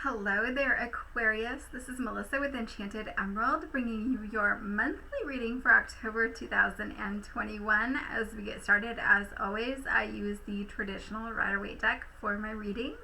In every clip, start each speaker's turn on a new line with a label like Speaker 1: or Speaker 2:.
Speaker 1: Hello there, Aquarius. This is Melissa with Enchanted Emerald, bringing you your monthly reading for October 2021. As we get started, as always, I use the traditional Rider-Waite deck for my readings.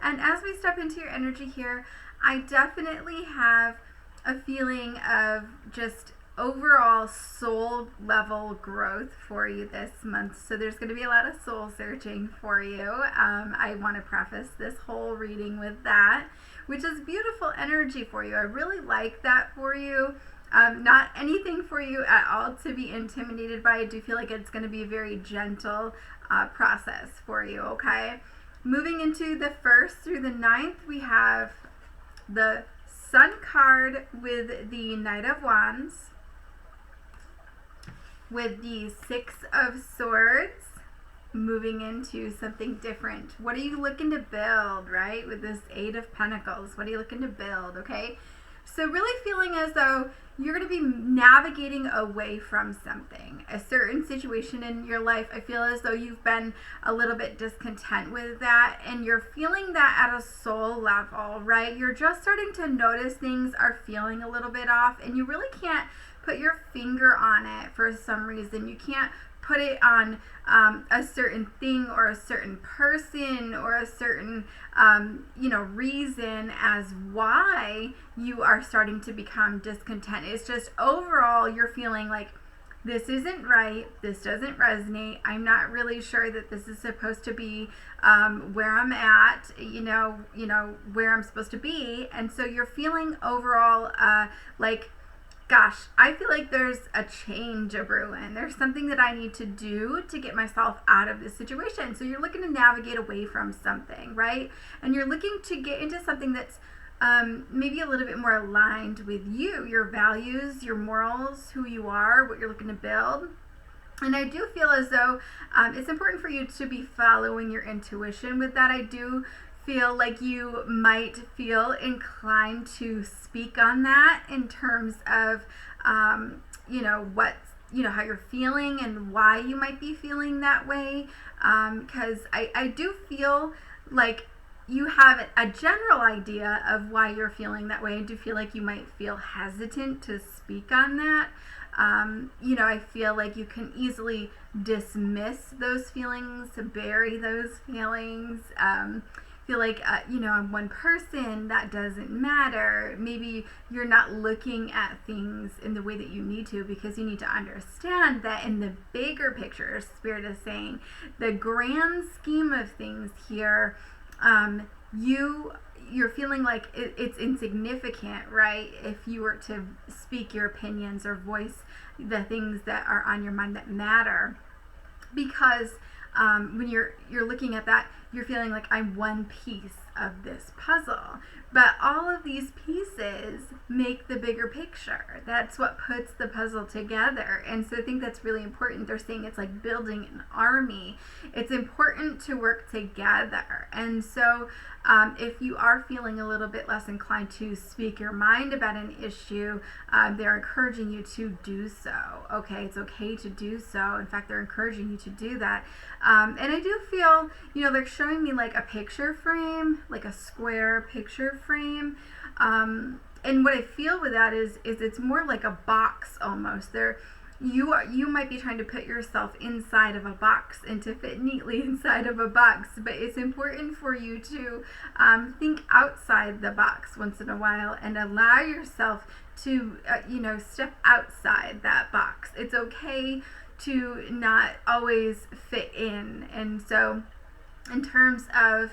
Speaker 1: And as we step into your energy here, I definitely have a feeling of just overall soul level growth for you this month. So there's going to be a lot of soul searching for you. I want to preface this whole reading with that, which is beautiful energy for you. I really like that for you. Not anything for you at all to be intimidated by. I do feel like it's going to be a very gentle process for you, okay? Moving into the 1st through the 9th, we have the Sun card with the Knight of Wands, with the 6 of Swords, moving into something different. What are you looking to build, right? With this 8 of Pentacles, what are you looking to build, okay? So really feeling as though you're going to be navigating away from something, a certain situation in your life. I feel as though you've been a little bit discontent with that, and you're feeling that at a soul level, right? You're just starting to notice things are feeling a little bit off, and you really can't put your finger on it for some reason. You can't put it on a certain thing or a certain person or a certain reason as why you are starting to become discontent. It's just overall you're feeling like this isn't right, this doesn't resonate, I'm not really sure that this is supposed to be where I'm at, where I'm supposed to be. And so you're feeling overall like, gosh, I feel like there's a change of brewing. There's something that I need to do to get myself out of this situation. So you're looking to navigate away from something, right? And you're looking to get into something that's maybe a little bit more aligned with you, your values, your morals, who you are, what you're looking to build. And I do feel as though it's important for you to be following your intuition with that. I do feel like you might feel inclined to speak on that in terms of how you're feeling and why you might be feeling that way, because I do feel like you have a general idea of why you're feeling that way. I do feel like you might feel hesitant to speak on that. I feel like you can easily dismiss those feelings, bury those feelings, feel like, I'm one person, that doesn't matter. Maybe you're not looking at things in the way that you need to, because you need to understand that in the bigger picture, Spirit is saying, the grand scheme of things here, you're feeling like it's insignificant, right? If you were to speak your opinions or voice the things that are on your mind that matter, because when you're looking at that, you're feeling like I'm one piece of this puzzle, but all of these pieces make the bigger picture. That's what puts the puzzle together. And so I think that's really important. They're saying it's like building an army. It's important to work together. And so if you are feeling a little bit less inclined to speak your mind about an issue, they're encouraging you to do so. Okay, it's okay to do so. In fact, they're encouraging you to do that. And I do feel, they're showing me like a picture frame, like a square picture frame. And what I feel with that is it's more like a box almost. You might be trying to put yourself inside of a box and to fit neatly inside of a box, but it's important for you to think outside the box once in a while and allow yourself to, step outside that box. It's okay to not always fit in. And so in terms of,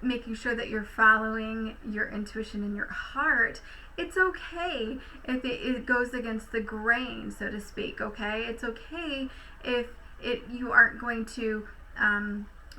Speaker 1: making sure that you're following your intuition and your heart, it's okay if it goes against the grain, so to speak, okay? It's okay if you aren't going to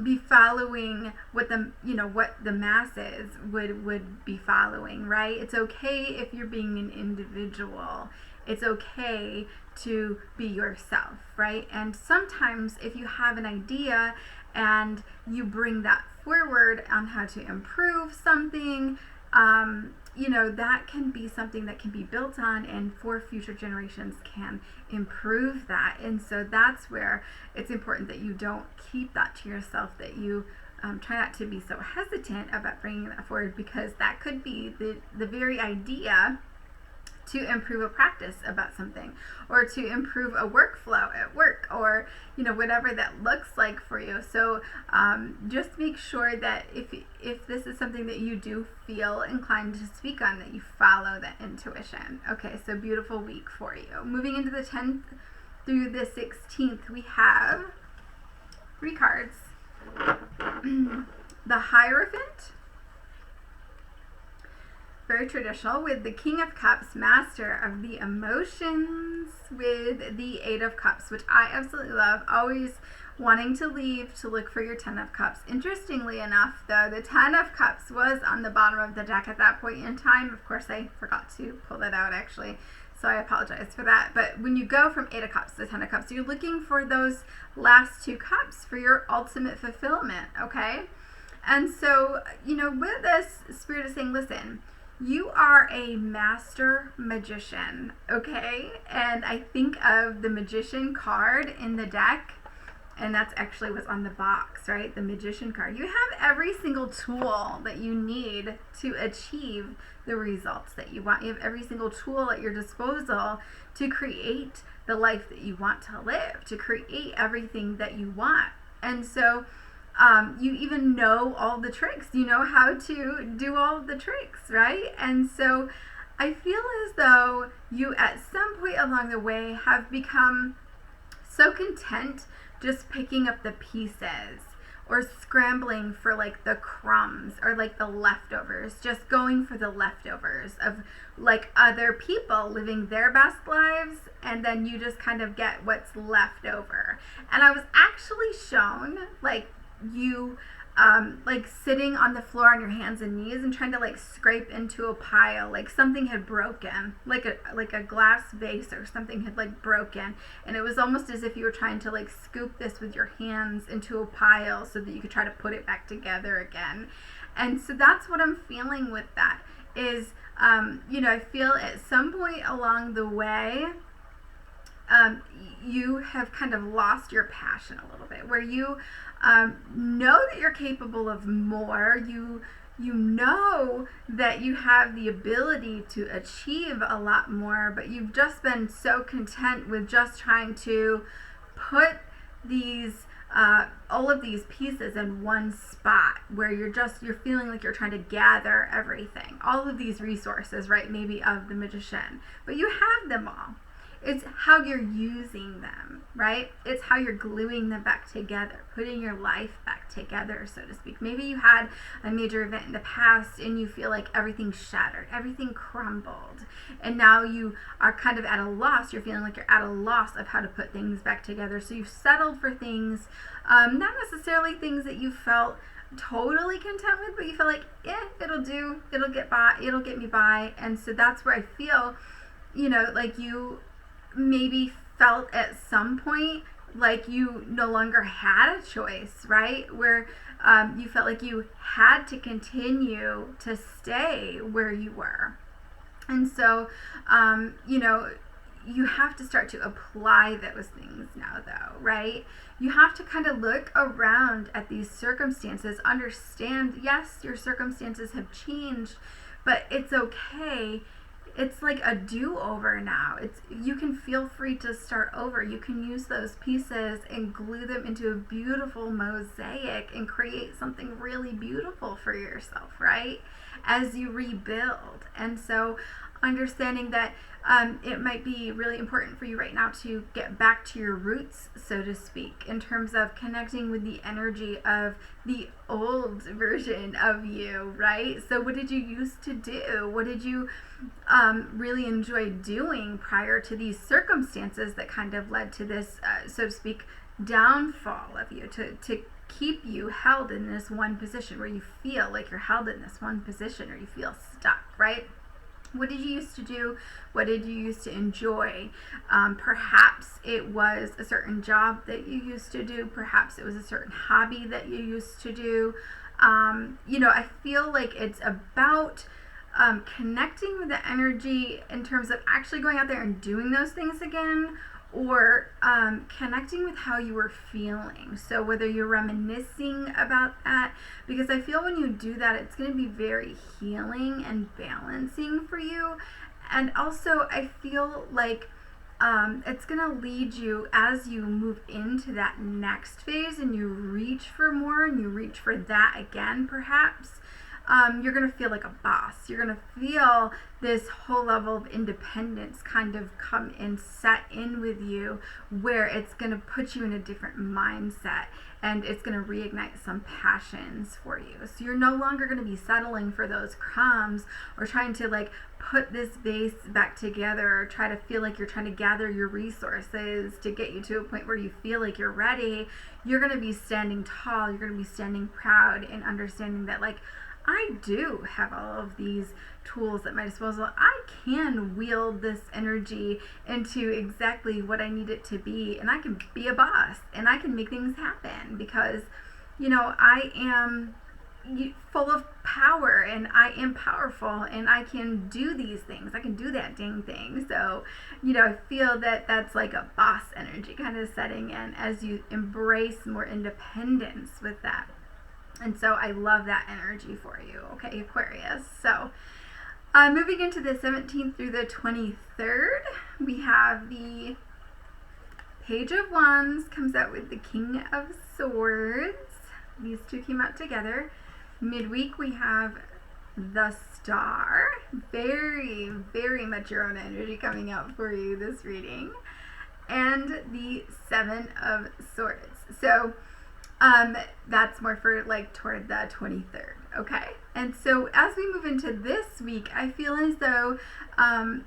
Speaker 1: be following what the masses would be following, right? It's okay if you're being an individual. It's okay to be yourself, right? And sometimes if you have an idea and you bring that forward on how to improve something, that can be something that can be built on, and for future generations can improve that. And so that's where it's important that you don't keep that to yourself, that you try not to be so hesitant about bringing that forward, because that could be the very idea to improve a practice about something, or to improve a workflow at work, or whatever that looks like for you. So just make sure that if this is something that you do feel inclined to speak on, that you follow that intuition. Okay, so beautiful week for you. Moving into the 10th through the 16th, we have 3 cards. The Hierophant, very traditional, with the King of Cups, master of the emotions, with the 8 of Cups, which I absolutely love. Always wanting to leave to look for your 10 of Cups. Interestingly enough, though, the 10 of Cups was on the bottom of the deck at that point in time. Of course, I forgot to pull that out, actually, so I apologize for that. But when you go from 8 of Cups to 10 of Cups, you're looking for those last 2 cups for your ultimate fulfillment, okay? And so, with this, Spirit is saying, listen, you are a master magician, okay? And I think of the Magician card in the deck, and that's actually what's on the box, right? The Magician card. You have every single tool that you need to achieve the results that you want. You have every single tool at your disposal to create the life that you want to live, to create everything that you want. And so you even know all the tricks. You know how to do all the tricks, right? And so I feel as though you at some point along the way have become so content just picking up the pieces, or scrambling for like the crumbs, or like the leftovers, just going for the leftovers of like other people living their best lives, and then you just kind of get what's left over. And I was actually shown like you like sitting on the floor on your hands and knees and trying to like scrape into a pile, like something had broken, like a glass vase or something had like broken, and it was almost as if you were trying to like scoop this with your hands into a pile so that you could try to put it back together again. And so that's what I'm feeling with that is I feel at some point along the way you have kind of lost your passion a little bit, where you know that you're capable of more. You know that you have the ability to achieve a lot more, but you've just been so content with just trying to put these all of these pieces in one spot, where you're feeling like you're trying to gather everything, all of these resources, right? Maybe of the Magician, but you have them all. It's how you're using them, right? It's how you're gluing them back together, putting your life back together, so to speak. Maybe you had a major event in the past and you feel like everything shattered, everything crumbled, and now you are kind of at a loss. You're feeling like you're at a loss of how to put things back together. So you've settled for things, not necessarily things that you felt totally content with, but you feel like, it'll do, it'll get me by. And so that's where I feel, like you maybe felt at some point like you no longer had a choice, right? Where you felt like you had to continue to stay where you were. And so, you have to start to apply those things now, though, right? You have to kind of look around at these circumstances, understand, yes, your circumstances have changed, but it's okay. It's like a do-over now. You can feel free to start over. You can use those pieces and glue them into a beautiful mosaic and create something really beautiful for yourself, right? As you rebuild. And so understanding that it might be really important for you right now to get back to your roots, so to speak, in terms of connecting with the energy of the old version of you, right? So what did you used to do? What did you really enjoy doing prior to these circumstances that kind of led to this, so to speak, downfall of you, to keep you held in this one position, where you feel like you're held in this one position, or you feel stuck, right? What did you used to do? What did you used to enjoy? Perhaps it was a certain job that you used to do. Perhaps it was a certain hobby that you used to do. I feel like it's about connecting with the energy in terms of actually going out there and doing those things again, or connecting with how you were feeling. So whether you're reminiscing about that, because I feel when you do that, it's going to be very healing and balancing for you. And also I feel like it's going to lead you as you move into that next phase and you reach for more and you reach for that again, perhaps. You're going to feel like a boss. You're going to feel this whole level of independence kind of come and set in with you, where it's going to put you in a different mindset and it's going to reignite some passions for you. So you're no longer going to be settling for those crumbs or trying to like put this vase back together or try to feel like you're trying to gather your resources to get you to a point where you feel like you're ready. You're going to be standing tall. You're going to be standing proud and understanding that, like, I do have all of these tools at my disposal. I can wield this energy into exactly what I need it to be, and I can be a boss and I can make things happen because, you know, I am full of power and I am powerful and I can do these things. I can do that dang thing. So, you know, I feel that that's like a boss energy kind of setting in as you embrace more independence with that. And so I love that energy for you, okay, Aquarius. So moving into the 17th through the 23rd, we have the Page of Wands comes out with the King of Swords. These two came out together. Midweek, we have the Star. Very, very much your own energy coming out for you this reading. And the Seven of Swords. So that's more for like toward the 23rd, okay? And so as we move into this week, I feel as though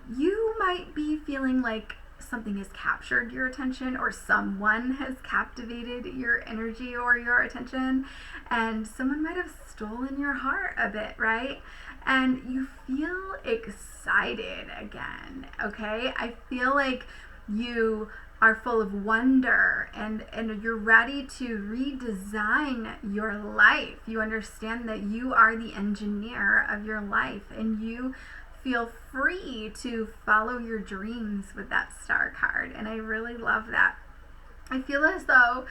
Speaker 1: you might be feeling like something has captured your attention or someone has captivated your energy or your attention, and someone might have stolen your heart a bit, right? And you feel excited again, okay? I feel like you are full of wonder and you're ready to redesign your life. You understand that you are the engineer of your life and you feel free to follow your dreams with that Star card. And I really love that. I feel as though,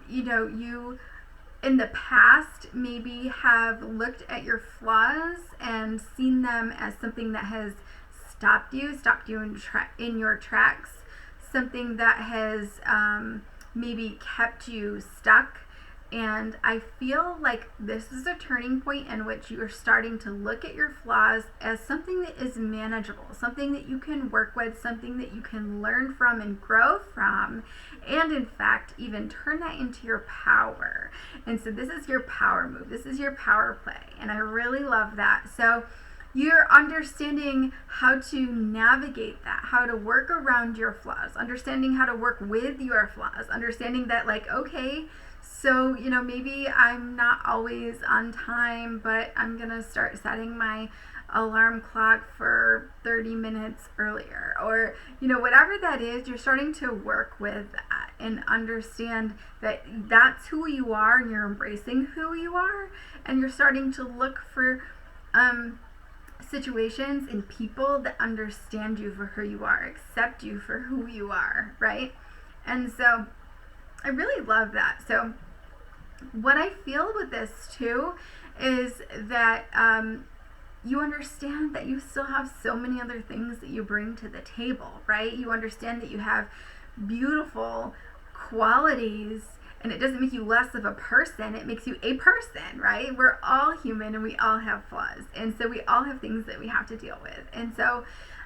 Speaker 1: you know, you in the past maybe have looked at your flaws and seen them as something that has stopped you in your tracks, something that has maybe kept you stuck. And I feel like this is a turning point in which you are starting to look at your flaws as something that is manageable, something that you can work with, something that you can learn from and grow from, and in fact even turn that into your power. And so this is your power move, this is your power play, and I really love that. So you're understanding how to navigate that, how to work around your flaws, understanding how to work with your flaws, understanding that, like, okay, so, you know, maybe I'm not always on time, but I'm going to start setting my alarm clock for 30 minutes earlier, or, you know, whatever that is. You're starting to work with that and understand that that's who you are, and you're embracing who you are, and you're starting to look for situations and people that understand you for who you are, accept you for who you are, right? And so I really love that. So what I feel with this too is that you understand that you still have so many other things that you bring to the table, right? You understand that you have beautiful qualities, and it doesn't make you less of a person, it makes you a person, right? We're all human and we all have flaws, and so we all have things that we have to deal with. And so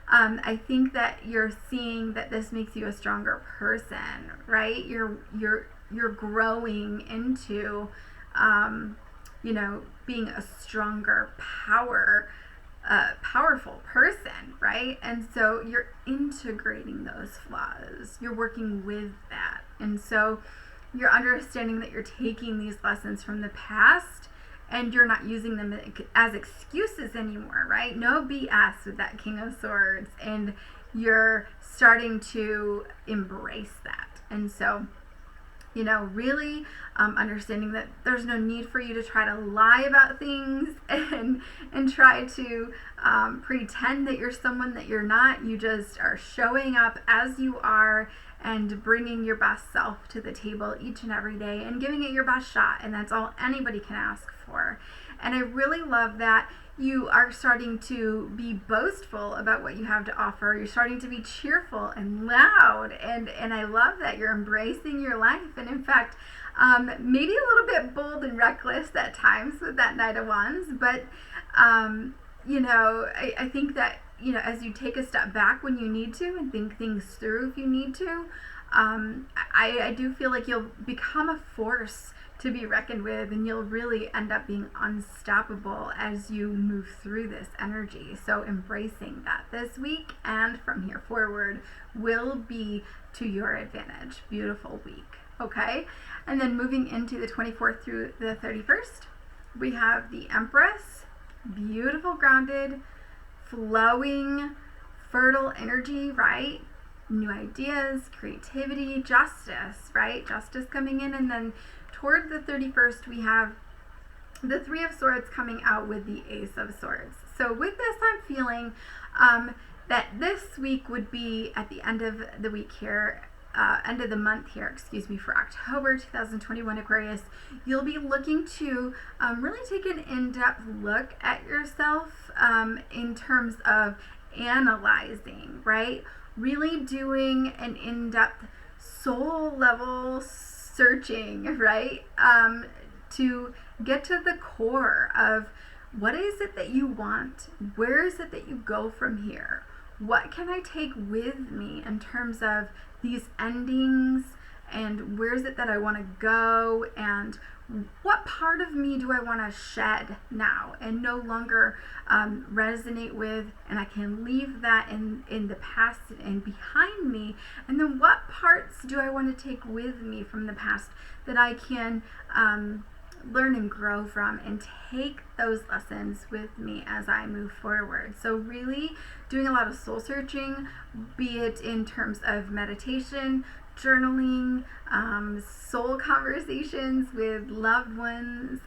Speaker 1: I think that you're seeing that this makes you a stronger person, right? You're growing into you know, being a stronger powerful person, right? And so you're integrating those flaws, you're working with that, and so you're understanding that you're taking these lessons from the past and you're not using them as excuses anymore, right? No BS with that King of Swords, and you're starting to embrace that. And so Really understanding that there's no need for you to try to lie about things and try to pretend that you're someone that you're not. You just are showing up as you are and bringing your best self to the table each and every day and giving it your best shot. And that's all anybody can ask for. And I really love that you are starting to be boastful about what you have to offer. You're starting to be cheerful and loud, and I love that you're embracing your life. And in fact, maybe a little bit bold and reckless at times with that Knight of Wands, but I think that as you take a step back when you need to and think things through if you need to, I do feel like you'll become a force to be reckoned with, and you'll really end up being unstoppable as you move through this energy. So embracing that this week and from here forward will be to your advantage. Beautiful week. Okay, and then moving into the 24th through the 31st, we have the Empress. Beautiful, grounded, flowing, fertile energy, right? New ideas, creativity, justice, right? Justice coming in. And then toward the 31st, we have the Three of Swords coming out with the Ace of Swords. So with this, I'm feeling that this week would be at the end of the week here, end of the month here, excuse me, for October 2021 Aquarius. You'll be looking to really take an in-depth look at yourself in terms of analyzing, right? Really doing an in-depth soul level searching, right? To get to the core of what is it that you want? Where is it that you go from here? What can I take with me in terms of these endings, and where is it that I want to go, and what part of me do I want to shed now and no longer resonate with, and I can leave that in the past and behind me, and then what parts do I want to take with me from the past that I can learn and grow from and take those lessons with me as I move forward. So really doing a lot of soul searching, be it in terms of meditation, journaling, soul conversations with loved ones,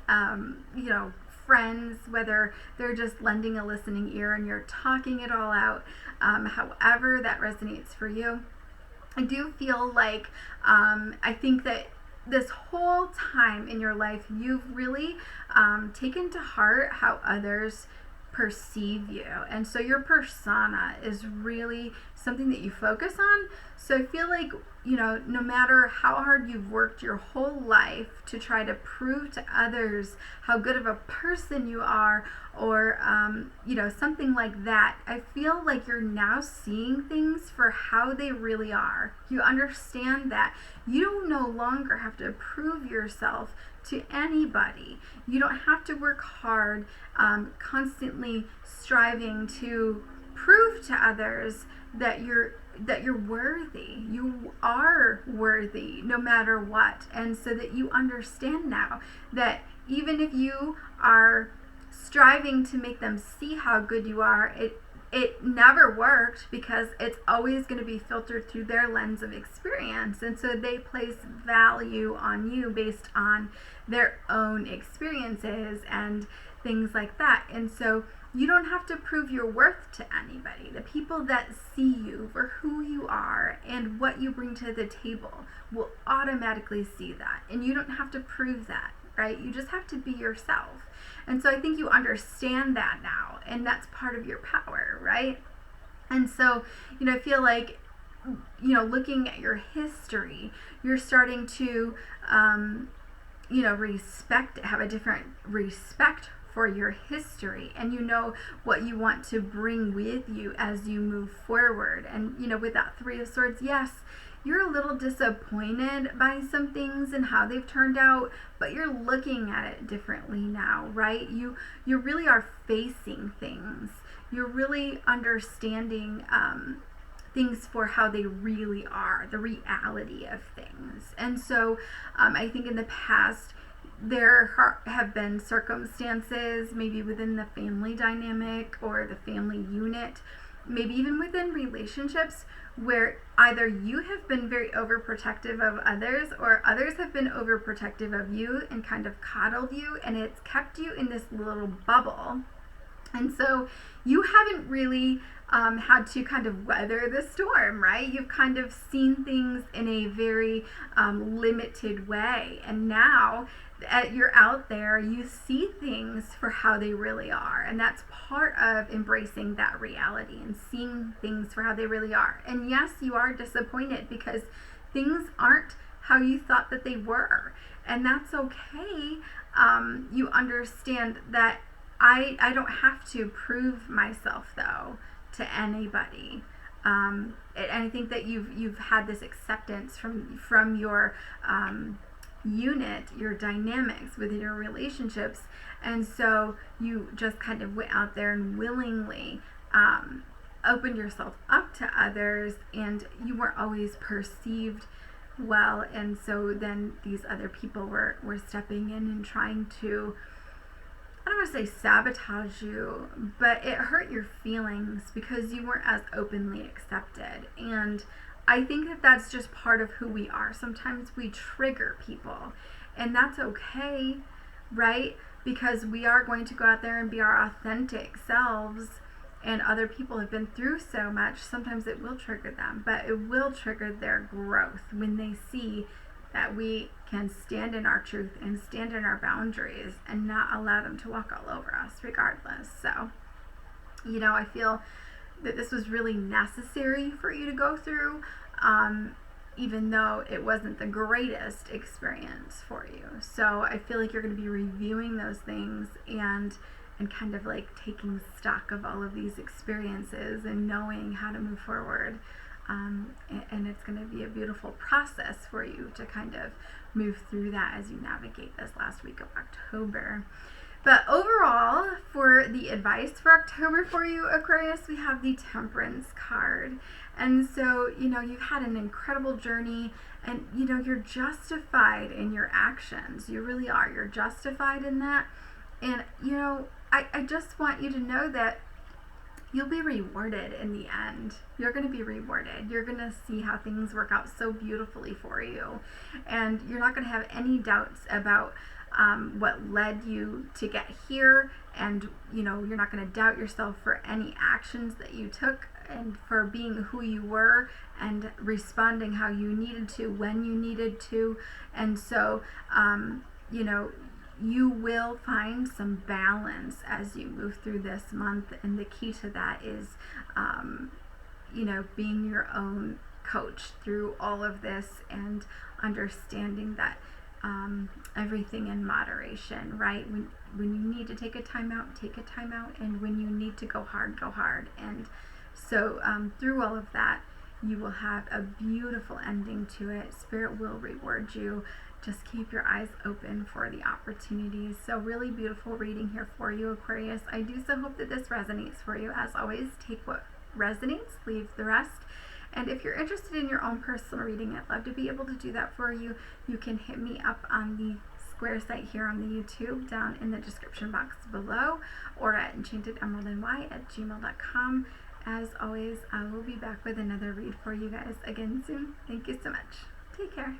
Speaker 1: friends, whether they're just lending a listening ear and you're talking it all out, however that resonates for you. I do feel like I think that this whole time in your life, you've really taken to heart how others perceive you. And so your persona is really something that you focus on. So I feel like, no matter how hard you've worked your whole life to try to prove to others how good of a person you are, or, something like that, I feel like you're now seeing things for how they really are. You understand that you no longer have to prove yourself to anybody. You don't have to work hard, constantly striving to prove to others that you're worthy. You are worthy no matter what. And so that you understand now that even if you are striving to make them see how good you are, it never worked, because it's always going to be filtered through their lens of experience. And so they place value on you based on their own experiences and things like that. And so you don't have to prove your worth to anybody. The people that see you for who you are and what you bring to the table will automatically see that. And you don't have to prove that, right? You just have to be yourself. And so I think you understand that now, and that's part of your power, right? And so, I feel like, looking at your history, you're starting to, have a different respect for your history, and you know what you want to bring with you as you move forward. And, with that Three of Swords, yes, you're a little disappointed by some things and how they've turned out, but you're looking at it differently now, right? You really are facing things. You're really understanding things for how they really are, the reality of things. And so I think in the past, there have been circumstances, maybe within the family dynamic or the family unit, maybe even within relationships where either you have been very overprotective of others or others have been overprotective of you and kind of coddled you, and it's kept you in this little bubble. And so you haven't really had to kind of weather the storm, right? You've kind of seen things in a very limited way. And now that you're out there, you see things for how they really are. And that's part of embracing that reality and seeing things for how they really are. And yes, you are disappointed because things aren't how you thought that they were. And that's okay. You understand that I don't have to prove myself, though, to anybody. And I think that you've had this acceptance from your unit, your dynamics within your relationships, and so you just kind of went out there and willingly opened yourself up to others, and you weren't always perceived well, and so then these other people were stepping in and trying to, I don't want to say sabotage you, but it hurt your feelings because you weren't as openly accepted. And I think that that's just part of who we are. Sometimes we trigger people, and that's okay, right? Because we are going to go out there and be our authentic selves, and other people have been through so much. Sometimes it will trigger them, but it will trigger their growth when they see that we can stand in our truth and stand in our boundaries and not allow them to walk all over us regardless. So, I feel that this was really necessary for you to go through, even though it wasn't the greatest experience for you. So I feel like you're going to be reviewing those things and kind of like taking stock of all of these experiences and knowing how to move forward. And it's going to be a beautiful process for you to kind of move through that as you navigate this last week of October. But overall, for the advice for October for you, Aquarius, we have the Temperance card. And so, you've had an incredible journey, and, you're justified in your actions. You really are. You're justified in that. And, I just want you to know that you'll be rewarded in the end. You're going to be rewarded. You're going to see how things work out so beautifully for you. And you're not going to have any doubts about what led you to get here. And, you're not going to doubt yourself for any actions that you took and for being who you were and responding how you needed to when you needed to. And so, you will find some balance as you move through this month, and the key to that is, being your own coach through all of this and understanding that everything in moderation, right? When you need to take a time out, and when you need to go hard, go hard. And so through all of that, you will have a beautiful ending to it. Spirit will reward you. Just keep your eyes open for the opportunities. So really beautiful reading here for you, Aquarius. I do so hope that this resonates for you. As always, take what resonates, leave the rest. And if you're interested in your own personal reading, I'd love to be able to do that for you. You can hit me up on the Square site here on the YouTube down in the description box below, or at enchantedemeraldny@gmail.com. As always, I will be back with another read for you guys again soon. Thank you so much. Take care.